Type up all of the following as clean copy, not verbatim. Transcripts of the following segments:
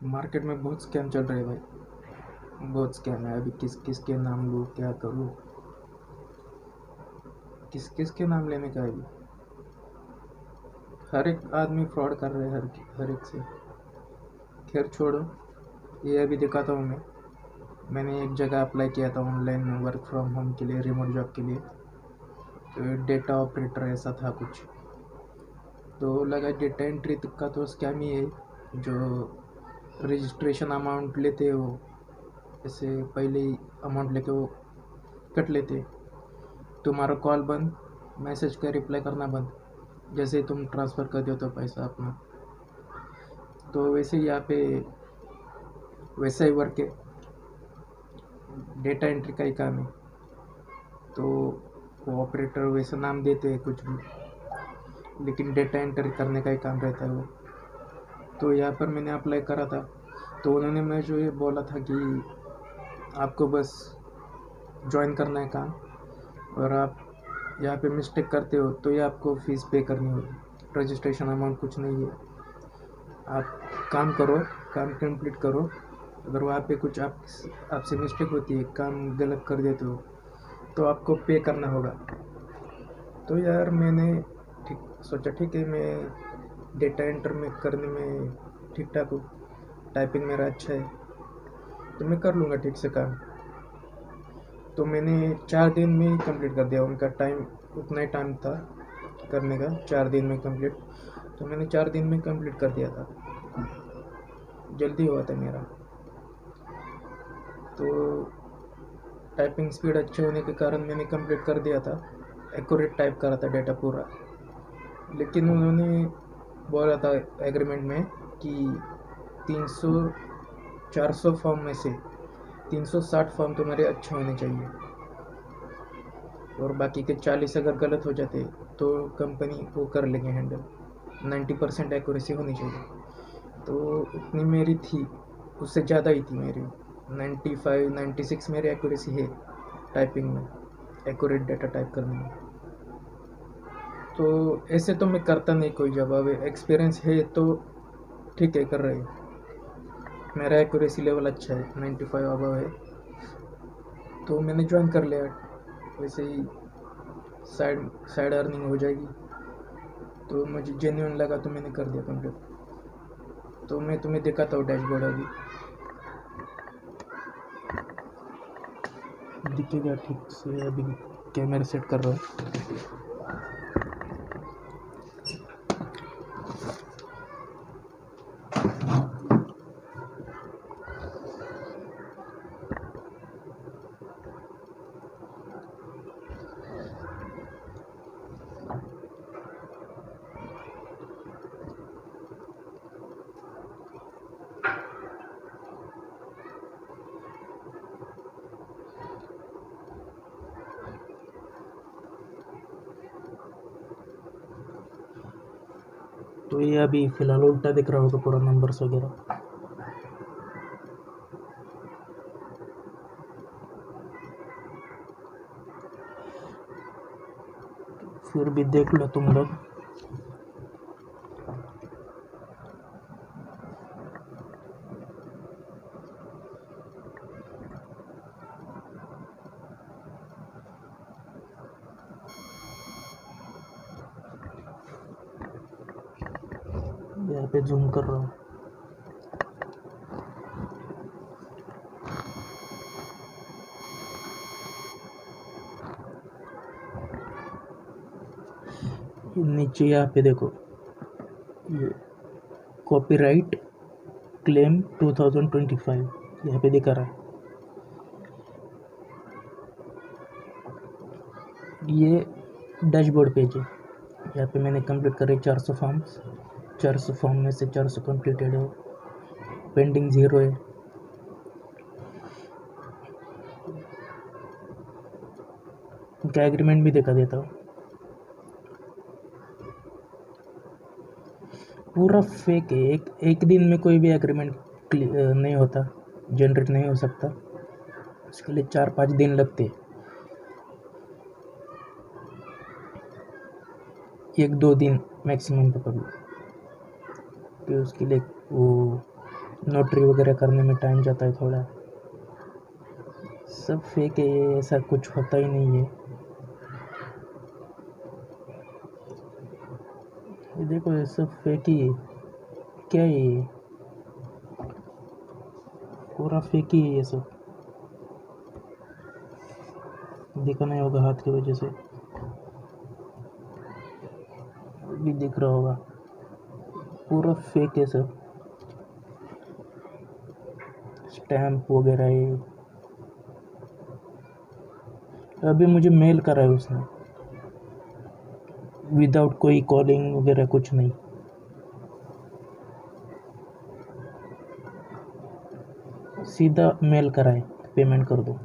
Market में बहुत scam चल रहे हैं भाई। बहुत स्कैम है। अभी किस किस के नाम लूँ, क्या करूँ, किस किस के नाम लेने का है अभी। हर एक आदमी फ्रॉड कर रहे हैं, हर एक से। खैर छोड़ो, ये अभी दिखाता हूँ मैंने एक जगह अप्लाई किया था ऑनलाइन वर्क फ्रॉम होम के लिए, रिमोट जॉब के लिए। तो डेटा ऑपरेटर ऐसा था कुछ। तो लगा डेटा एंट्री का तो स्कैम ही है। जो रजिस्ट्रेशन अमाउंट लेते हो, ऐसे पहले ही अमाउंट लेके वो कट लेते। तुम्हारा कॉल बंद, मैसेज का रिप्लाई करना बंद, जैसे ही तुम ट्रांसफ़र कर दो तो पैसा अपना। तो वैसे ही यहाँ पे वैसा ही वर्क है, डेटा एंट्री का ही काम है। तो वो ऑपरेटर वैसा नाम देते हैं कुछ भी, लेकिन डेटा एंट्री करने का ही काम रहता है वो। तो यहाँ पर मैंने अप्लाई करा था। तो उन्होंने मैं जो ये बोला था कि आपको बस ज्वाइन करना है काम, और आप यहाँ पे मिस्टेक करते हो तो ये आपको फ़ीस पे करनी होगी। रजिस्ट्रेशन अमाउंट कुछ नहीं है। आप काम करो, काम कंप्लीट करो। अगर वहाँ पे कुछ आपसे मिस्टेक होती है, काम गलत कर देते हो, तो आपको पे करना होगा। तो यार मैंने ठीक सोचा, ठीक है मैं डेटा एंटर में करने में ठीक ठाक हूँ, टाइपिंग मेरा अच्छा है, तो मैं कर लूँगा ठीक से काम। तो मैंने 4 दिन में ही कंप्लीट कर दिया। उनका टाइम उतना ही टाइम था करने का, 4 दिन में कंप्लीट। तो मैंने 4 दिन में कंप्लीट कर दिया था, जल्दी हुआ था मेरा। तो टाइपिंग स्पीड अच्छे होने के कारण मैंने कंप्लीट कर दिया था। एक्यूरेट टाइप करा था डेटा पूरा। लेकिन उन्होंने बोला था एग्रीमेंट में कि 300 400 फॉर्म में से 360 फॉर्म तुम्हारे अच्छे होने चाहिए, और बाकी के 40 अगर गलत हो जाते तो कंपनी वो कर लेंगे हैंडल। 90% एक्यूरेसी होनी चाहिए। तो उतनी मेरी थी, उससे ज़्यादा ही थी मेरी। 95 96 मेरी एक्यूरेसी है टाइपिंग में, एक्यूरेट डाटा टाइप करने में। तो ऐसे तो मैं करता नहीं कोई जब, अब एक्सपीरियंस है तो ठीक है कर रहे। मेरा एक्यूरेसी लेवल अच्छा है, 95 अबव है। तो मैंने ज्वाइन कर लिया। वैसे ही साइड साइड अर्निंग हो जाएगी, तो मुझे जेन्युइन लगा तो मैंने कर दिया कंप्लीट। तो मैं तुम्हें दिखाता हूँ डैशबोर्ड अभी, दिखेगा ठीक से। अभी कैमरा सेट कर रहा हूँ। तो ये अभी फ़िलहाल उल्टा दिख रहा होगा पूरा नंबर्स वगैरह। फिर भी देख लो तुम लोग। यहाँ पे जूम कर रहा हूँ। नीचे यहाँ पे देखो, ये कॉपीराइट क्लेम 2025 यहाँ पे दिखा रहा है। ये डैशबोर्ड पेज है। यहाँ पे मैंने कंप्लीट करे 400 फॉर्म्स। 400 फॉर्म में से 400 कंप्लीटेड है, पेंडिंग 0 है। इनका एग्रीमेंट भी दिखा देता हूँ। पूरा फेक है। एक दिन में कोई भी एग्रीमेंट नहीं होता, जनरेट नहीं हो सकता। उसके लिए 4-5 दिन लगते, 1-2 दिन मैक्सिमम पकड़ लो। फिर उसके लिए वो नोटरी वगैरह करने में टाइम जाता है थोड़ा। सब फेक है ये, ऐसा कुछ होता ही नहीं है। ये देखो ये सब फेक ही है। क्या है ये? पूरा फेक ही है ये सब। दिखा नहीं होगा हाथ की वजह से, भी दिख रहा होगा। पूरा फेक है सब, स्टैम्प वगैरह है। अभी मुझे मेल करा है उसने, विदाउट कोई कॉलिंग वगैरह कुछ नहीं। सीधा मेल करा है, पेमेंट कर दो।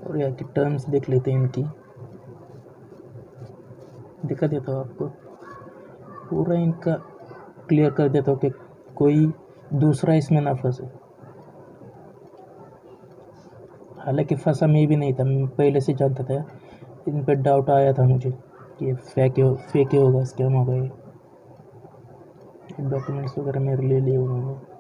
और यहाँ की टर्म्स देख लेते हैं इनकी, दिखा देता हूँ आपको। पूरा इनका क्लियर कर देता हूँ कि कोई दूसरा इसमें ना फंसे। हालांकि फंसा मैं भी नहीं था, मैं पहले से जानता था। इन पर डाउट आया था मुझे कि ये फेक ही होगा, स्कैम होगा ये। डॉक्यूमेंट्स वगैरह मेरे ले लिए उन्होंने।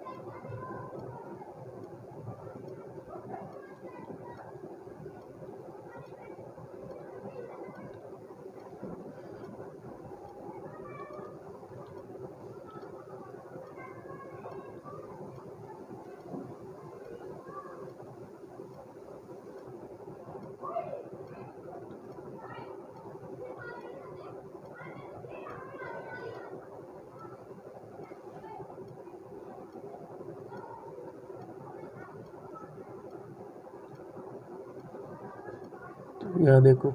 यह देखो,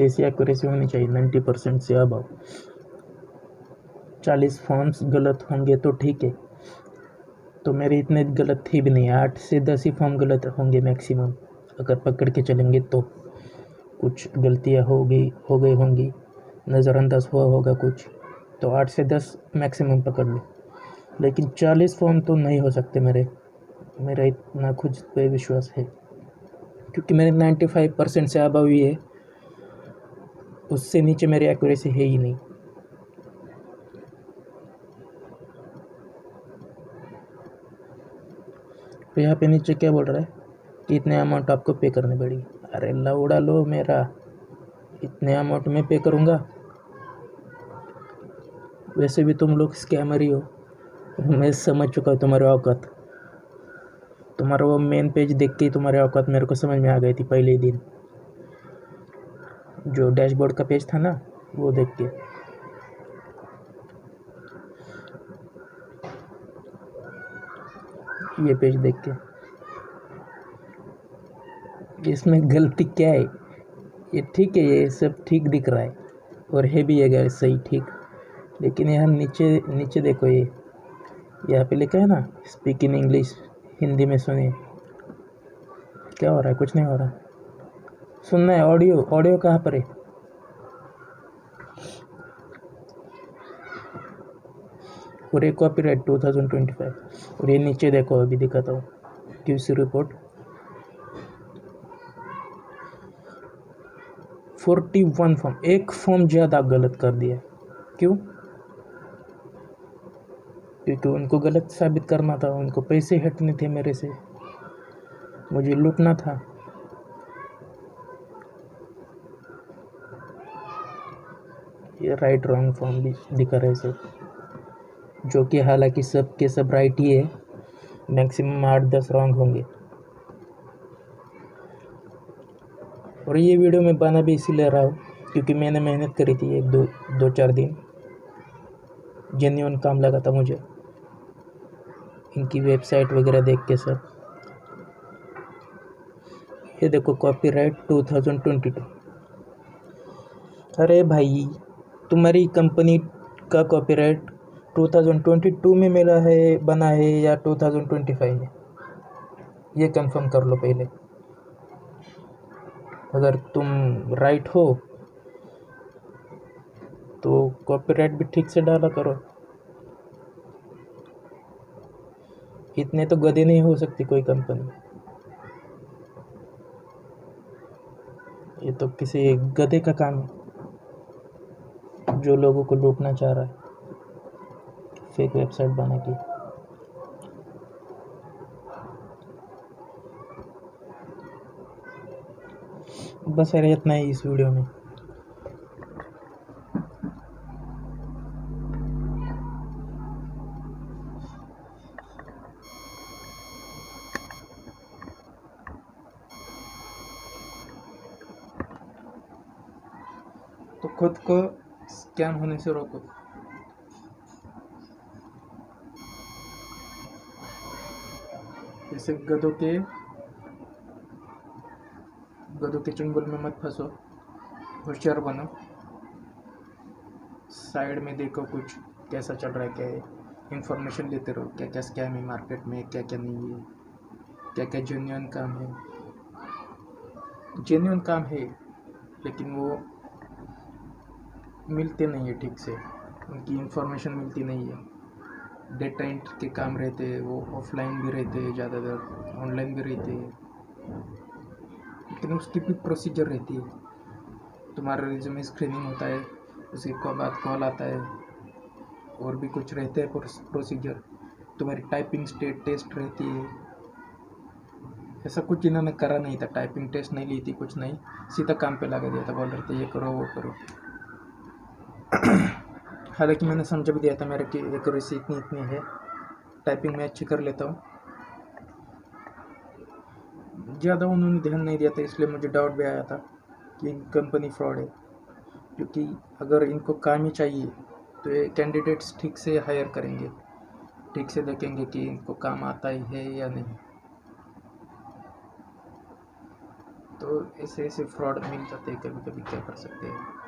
ऐसी एक्यूरेसी होनी चाहिए 90% से अबव। 40 फॉर्म्स गलत होंगे तो ठीक है, तो मेरे इतने गलत थे भी नहीं। 8 से 10 ही फॉर्म गलत होंगे मैक्सिमम, अगर पकड़ के चलेंगे तो। कुछ गलतियाँ हो गई होंगी, नज़रअंदाज हुआ होगा कुछ, तो 8 से 10 मैक्सिमम पकड़ लो। लेकिन 40 फॉर्म तो नहीं हो सकते मेरा इतना खुद पे विश्वास है, क्योंकि मेरे 95% से अबव ही है। उससे नीचे मेरी एक्यूरेसी है ही नहीं। तो यहाँ पे नीचे क्या बोल रहा है कि इतने अमाउंट आपको पे करनी पड़ेगी। अरे लौड़ा लो मेरा, इतने अमाउंट में पे करूँगा? वैसे भी तुम लोग स्कैमर ही हो, मैं समझ चुका हूँ तुम्हारे औकात। तुम्हारा वो मेन पेज देख के ही तुम्हारे औकात मेरे को समझ में आ गई थी पहले ही दिन। जो डैशबोर्ड का पेज था ना, वो देख के। ये पेज देख के, इसमें गलती क्या है? ये ठीक है, ये सब ठीक दिख रहा है और है भी है सही ठीक। लेकिन यहाँ नीचे नीचे देखो, ये यहाँ पे लिखा है ना, स्पीक इन इंग्लिश, हिंदी में सुनिए। क्या हो रहा है? कुछ नहीं हो रहा। सुनना है ऑडियो? ऑडियो कहाँ पर है? और ये कॉपीराइट 2025। और ये नीचे देखो, अभी दिखाता हूँ, क्यूसी रिपोर्ट 41 फॉर्म, एक फॉर्म ज़्यादा गलत कर दिया। क्यों? क्योंकि उनको गलत साबित करना था, उनको पैसे हटने थे मेरे से, मुझे लूटना था। ये राइट रॉन्ग फॉर्म भी दिखा रहे सब, जो कि हालांकि सब के सब राइट ही है, मैक्सिमम 8-10 रॉन्ग होंगे। और ये वीडियो मैं बना भी इसीलिए रहा हूँ क्योंकि मैंने मेहनत करी थी, एक दो चार दिन जेन्युइन काम लगा था मुझे, इनकी वेबसाइट वगैरह देख के सब। ये देखो कॉपीराइट 2022। अरे भाई, तुम्हारी कंपनी का कॉपीराइट 2022 में मिला है, बना है, या 2025 में? ये कंफर्म कर लो पहले। अगर तुम राइट हो तो कॉपीराइट भी ठीक से डाला करो। इतने तो गधे नहीं हो सकती कोई कंपनी। ये तो किसी गधे का काम है जो लोगों को लूटना चाह रहा है फेक वेबसाइट बना के। बस यार इतना ही इस वीडियो में। तो खुद को स्कैम होने से रोको। जैसे गधों के चुंगल में मत फंसो, होशियार बनो, साइड में देखो कुछ कैसा चल रहा है, क्या है, इन्फॉर्मेशन लेते रहो, क्या क्या स्कैम है मार्केट में, क्या क्या नहीं है, क्या क्या जेन्युइन काम है। जेन्युइन काम है लेकिन वो मिलते नहीं है ठीक से, उनकी इन्फॉर्मेशन मिलती नहीं है। डेटा एंट्री के काम रहते हैं, वो ऑफलाइन भी रहते हैं, ज़्यादातर ऑनलाइन भी रहते हैं, लेकिन उसकी भी प्रोसीजर रहती है। तुम्हारा रिज्यूमे स्क्रीनिंग होता है, उसके बाद कॉल आता है, और भी कुछ रहते हैं प्रोसीजर। तुम्हारी टाइपिंग स्टेट टेस्ट रहती है। ऐसा कुछ इन्होंने करा नहीं था, टाइपिंग टेस्ट नहीं ली थी, कुछ नहीं, सीधा काम पे लगा दिया था, बोल रहे थे ये करो वो करो। हालांकि मैंने समझ भी दिया था मेरे की एक्यूरेसी इतनी इतनी है, टाइपिंग में अच्छी कर लेता हूँ। ज़्यादा उन्होंने ध्यान नहीं दिया था, इसलिए मुझे डाउट भी आया था कि कंपनी फ्रॉड है। क्योंकि अगर इनको काम ही चाहिए तो ये कैंडिडेट्स ठीक से हायर करेंगे, ठीक से देखेंगे कि इनको काम आता ही है या नहीं। तो ऐसे ऐसे फ्रॉड मिल जाते हैं कभी कभी, क्या कर सकते हैं।